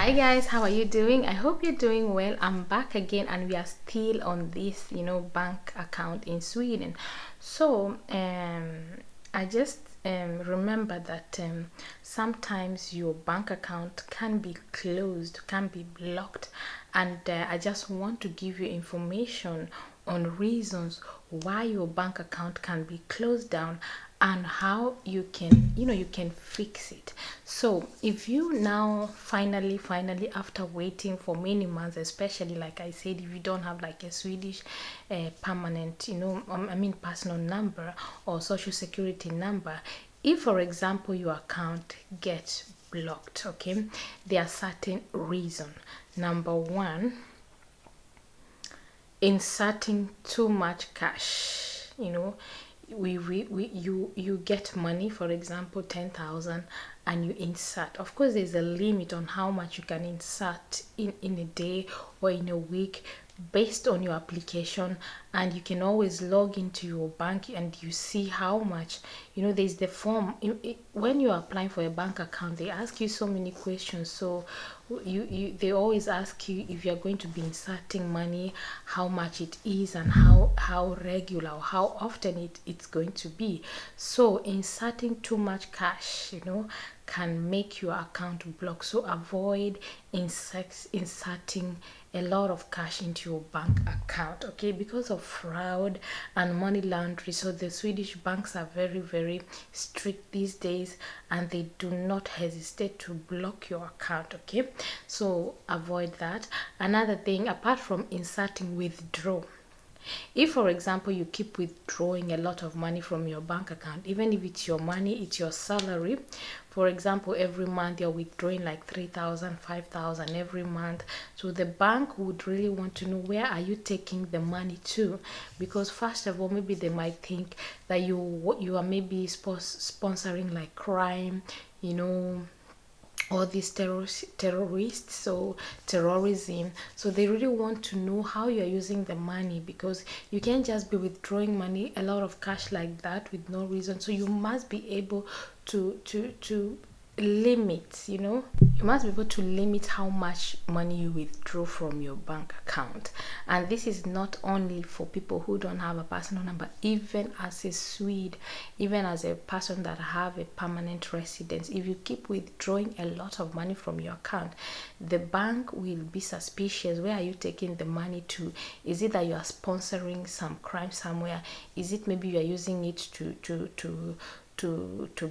Hi guys, how are you doing? I hope you're doing well. I'm back again and we are still on this, bank account in Sweden. So, I just remember that sometimes your bank account can be closed, can be blocked, and I just want to give you information on reasons why your bank account can be closed down and how you can you can fix it. So if you now finally after waiting for many months, especially like I said, if you don't have like a Swedish permanent personal number or social security number, if for example your account gets blocked, okay, there are certain reasons. Number one, inserting too much cash. You get money, for example 10,000, and you insert. Of course there's a limit on how much you can insert in a day or in a week based on your application, and you can always log into your bank and you see how much. There's the form. When you're applying for a bank account, they ask you so many questions. So they always ask you if you're going to be inserting money, how much it is, and how regular or how often it's going to be. So inserting too much cash can make your account block. So avoid inserting a lot of cash into your bank account, okay, because of fraud and money laundering. So the Swedish banks are very strict these days, and they do not hesitate to block your account, okay. So avoid that. Another thing, apart from inserting, withdraw. If for example you keep withdrawing a lot of money from your bank account, even if it's your money, it's your salary, for example every month you're withdrawing like 3,000, 5,000 every month, so the bank would really want to know where are you taking the money to. Because first of all, maybe they might think that you are maybe sponsoring like crime, all these terrorists, so terrorism. So they really want to know how you're using the money, because you can't just be withdrawing money, a lot of cash like that with no reason. So you must be able to limit, you must be able to limit how much money you withdraw from your bank account. And this is not only for people who don't have a personal number. Even as a Swede, even as a person that have a permanent residence, if you keep withdrawing a lot of money from your account, the bank will be suspicious. Where are you taking the money to? Is it that you are sponsoring some crime somewhere? Is it maybe you are using it to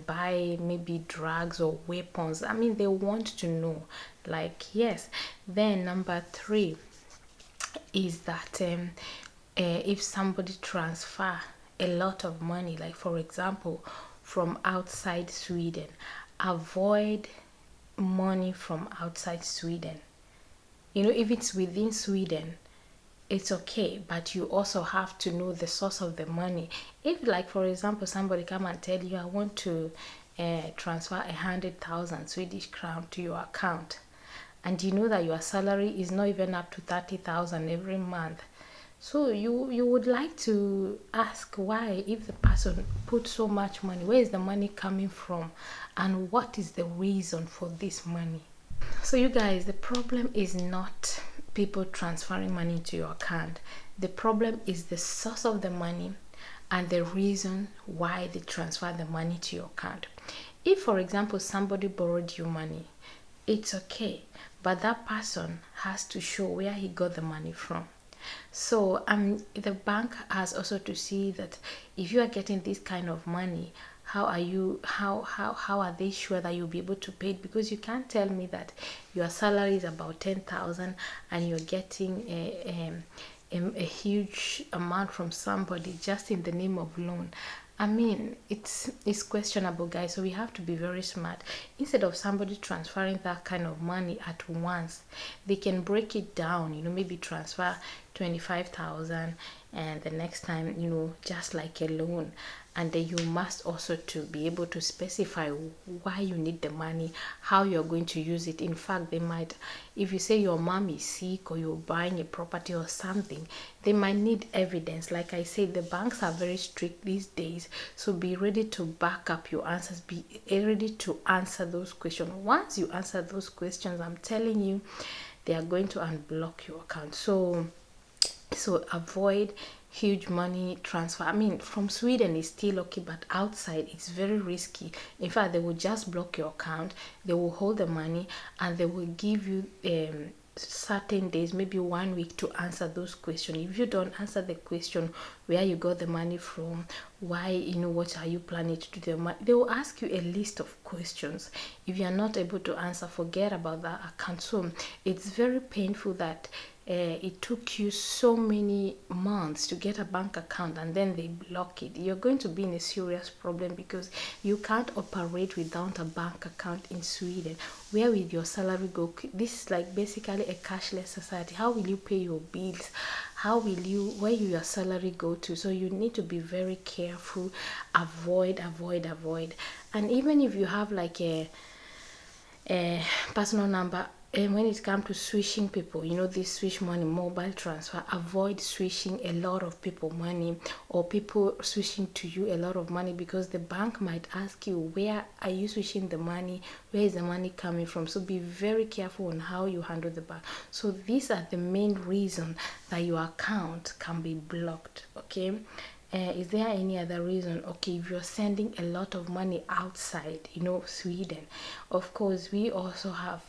buy maybe drugs or weapons? I mean, they want to know, like, yes. Then number three is that if somebody transfer a lot of money, like for example from outside Sweden, avoid money from outside Sweden. If it's within Sweden, it's okay, but you also have to know the source of the money. If like for example somebody come and tell you, I want to transfer 100,000 Swedish crown to your account, and you know that your salary is not even up to 30,000 every month, so you would like to ask why. If the person put so much money, where is the money coming from, and what is the reason for this money? So you guys, the problem is not people transferring money to your account. The problem is the source of the money and the reason why they transfer the money to your account. If for example somebody borrowed you money, it's okay, but that person has to show where he got the money from. So the bank has also to see that if you are getting this kind of money, how are they sure that you'll be able to pay it? Because you can't tell me that your salary is about 10,000 and you're getting a huge amount from somebody just in the name of loan. I mean, it's questionable, guys. So we have to be very smart. Instead of somebody transferring that kind of money at once, they can break it down. Maybe transfer 25,000 and the next time, just like a loan. And then you must also to be able to specify why you need the money, how you're going to use it. In fact, they might, if you say your mom is sick or you're buying a property or something, they might need evidence. Like I said, the banks are very strict these days, so be ready to back up your answers, be ready to answer those questions. Once you answer those questions, I'm telling you, they are going to unblock your account. So avoid huge money transfer. I mean, from Sweden is still okay, but outside it's very risky. In fact, they will just block your account, they will hold the money, and they will give you certain days, maybe 1 week, to answer those questions. If you don't answer the question, where you got the money from, why, what are you planning to do the money, they will ask you a list of questions. If you are not able to answer, forget about that account. So it's very painful that it took you so many months to get a bank account and then they block it. You're going to be in a serious problem because you can't operate without a bank account in Sweden. Where will your salary go? This is like basically a cashless society. How will you pay your bills? How will you, where will your salary go to? So you need to be very careful. Avoid. And even if you have like a personal number, and when it comes to switching people, this switch money, mobile transfer, avoid switching a lot of people money, or people switching to you a lot of money, because the bank might ask you, where are you switching the money, where is the money coming from? So be very careful on how you handle the bank. So these are the main reason that your account can be blocked. Okay. Is there any other reason? Okay, if you're sending a lot of money outside, Sweden, of course, we also have,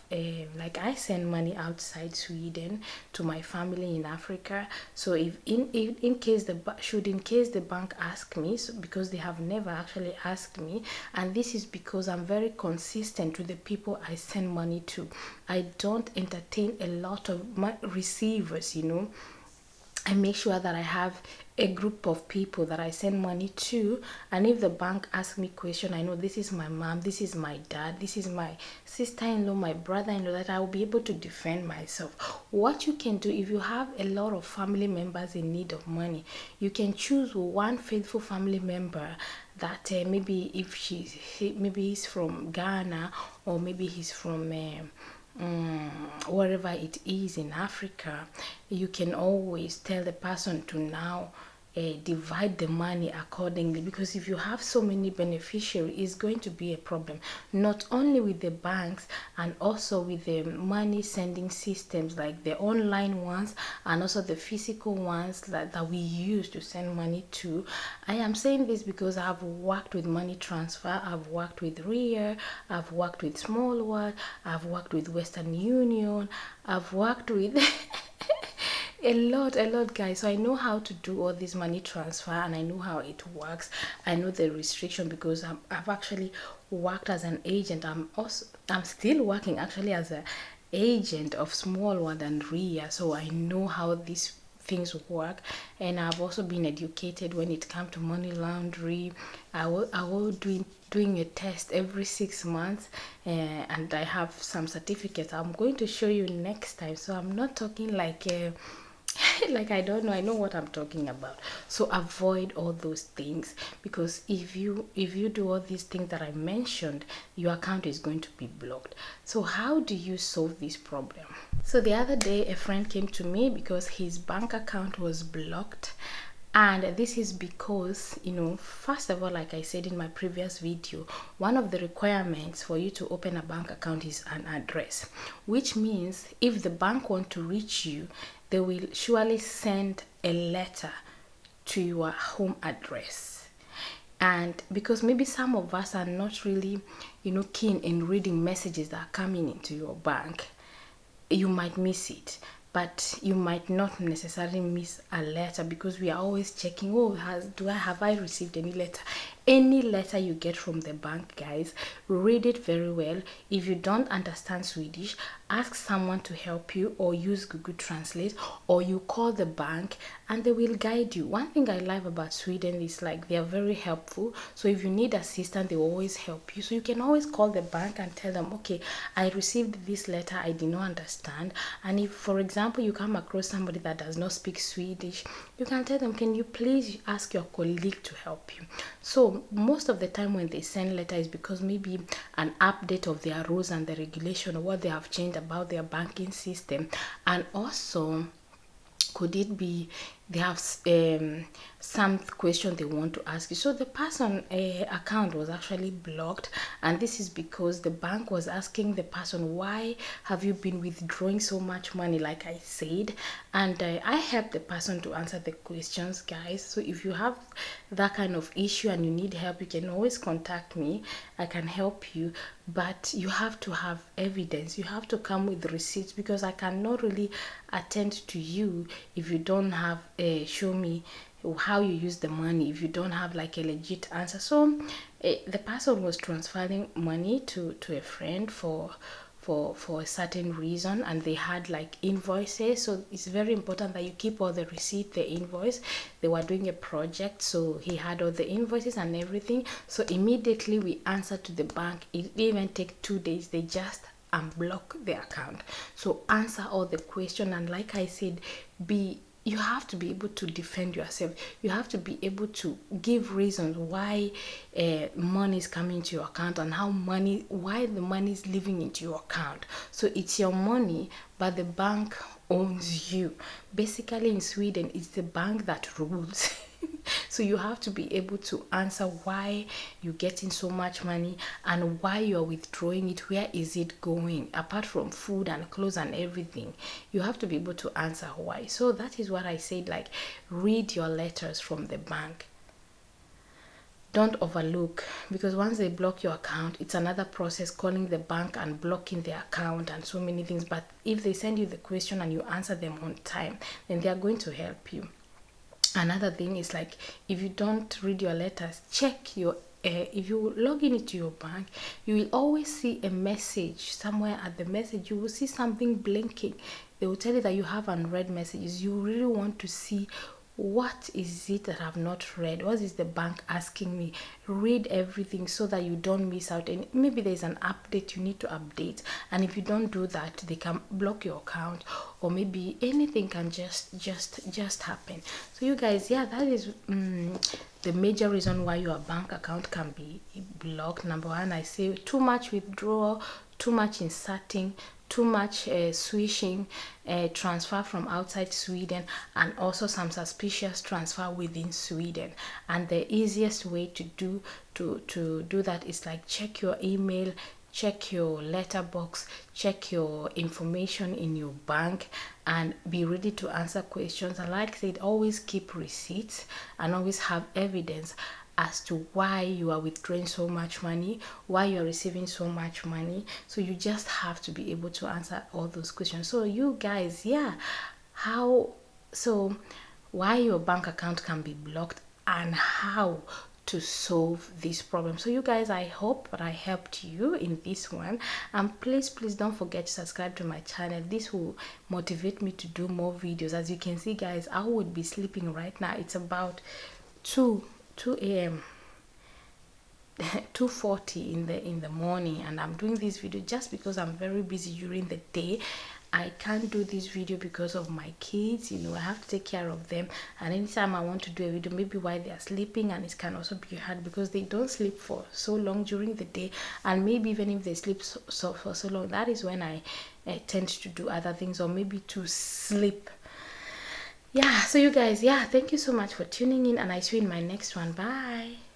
like I send money outside Sweden to my family in Africa. So if in case the bank ask me, so because they have never actually asked me, and this is because I'm very consistent with the people I send money to. I don't entertain a lot of receivers. I make sure that I have a group of people that I send money to, and if the bank asks me question, I know this is my mom, this is my dad, this is my sister-in-law, my brother-in-law, that I will be able to defend myself. What you can do, if you have a lot of family members in need of money, you can choose one faithful family member that maybe maybe he's from Ghana, or maybe he's from wherever it is in Africa. You can always tell the person to now divide the money accordingly, because if you have so many beneficiaries, it's going to be a problem, not only with the banks, and also with the money sending systems, like the online ones and also the physical ones that we use to send money to. I am saying this because I've worked with money transfer, I've worked with RIA, I've worked with Small World, I've worked with Western Union, I've worked with a lot, guys. So I know how to do all this money transfer, and I know how it works. I know the restriction because I've actually worked as an agent. I'm still working actually as an agent of Small World and RIA, so I know how these things work, and I've also been educated when it comes to money laundering. I will doing a test every 6 months, and I have some certificates I'm going to show you next time. So I'm not talking like like I don't know, I know what I'm talking about. So avoid all those things, because if you do all these things that I mentioned, your account is going to be blocked. So how do you solve this problem? So the other day, a friend came to me because his bank account was blocked. And this is because, first of all, like I said in my previous video, one of the requirements for you to open a bank account is an address, which means if the bank want to reach you, they will surely send a letter to your home address. And because maybe some of us are not really, keen in reading messages that are coming into your bank, you might miss it. But you might not necessarily miss a letter, because we are always checking, have I received any letter? any letter you get from the bank, guys, read it very well. If you don't understand Swedish, ask someone to help you, or use Google Translate, or you call the bank and they will guide you. One thing I love about Sweden is like they are very helpful. So if you need assistance, they will always help you. So you can always call the bank and tell them, okay, I received this letter, I did not understand. And if, for example, you come across somebody that does not speak Swedish, you can tell them, can you please ask your colleague to help you? So most of the time when they send letter is because maybe an update of their rules and the regulation, or what they have changed about their banking system. And also, could it be they have some question they want to ask you? So the person account was actually blocked, and this is because the bank was asking the person, why have you been withdrawing so much money, like I said. And I helped the person to answer the questions, guys. So if you have that kind of issue and you need help, you can always contact me. I can help you, but you have to have evidence. You have to come with receipts, because I cannot really attend to you if you don't have show me how you use the money, if you don't have like a legit answer. So the person was transferring money to a friend for a certain reason, and they had like invoices. So it's very important that you keep all the receipt, the invoice. They were doing a project, so he had all the invoices and everything. So immediately we answered to the bank. It didn't even take 2 days, they just unblock the account. So answer all the question, and like I said, you have to be able to defend yourself. You have to be able to give reasons why money is coming to your account, and why the money is leaving into your account. So it's your money, but the bank owns you. Basically in Sweden, it's the bank that rules. So you have to be able to answer why you're getting so much money, and why you're withdrawing it. Where is it going? Apart from food and clothes and everything, you have to be able to answer why. So that is what I said, like, read your letters from the bank. Don't overlook, because once they block your account, it's another process calling the bank and blocking the account and so many things. But if they send you the question and you answer them on time, then they are going to help you. Another thing is, like, if you don't read your letters, check your if you log into your bank, you will always see a message. Somewhere at the message, you will see something blinking. They will tell you that you have unread messages. You really want to see, what is it that I've not read? What is the bank asking me? Read everything so that you don't miss out. And maybe there's an update you need to update, and if you don't do that, they can block your account, or maybe anything can just happen. So you guys, yeah, that is the major reason why your bank account can be blocked. Number one, I say too much withdrawal, too much inserting, too much switching, transfer from outside Sweden, and also some suspicious transfer within Sweden. And the easiest way to do that is, like, check your email, check your letterbox, check your information in your bank, and be ready to answer questions. And like I said, always keep receipts and always have evidence as to why you are withdrawing so much money, why you are receiving so much money. So you just have to be able to answer all those questions. So you guys, yeah, why your bank account can be blocked, and how to solve this problem. So you guys, I hope that I helped you in this one, and please don't forget to subscribe to my channel. This will motivate me to do more videos. As you can see, guys, I would be sleeping right now. It's about 2 a.m. 2:40 in the morning, and I'm doing this video just because I'm very busy during the day. I can't do this video because of my kids. I have to take care of them, and anytime I want to do a video, maybe while they are sleeping, and it can also be hard because they don't sleep for so long during the day. And maybe even if they sleep for so long, that is when I tend to do other things, or maybe to sleep. Yeah, so you guys, yeah, thank you so much for tuning in, and I see you in my next one. Bye.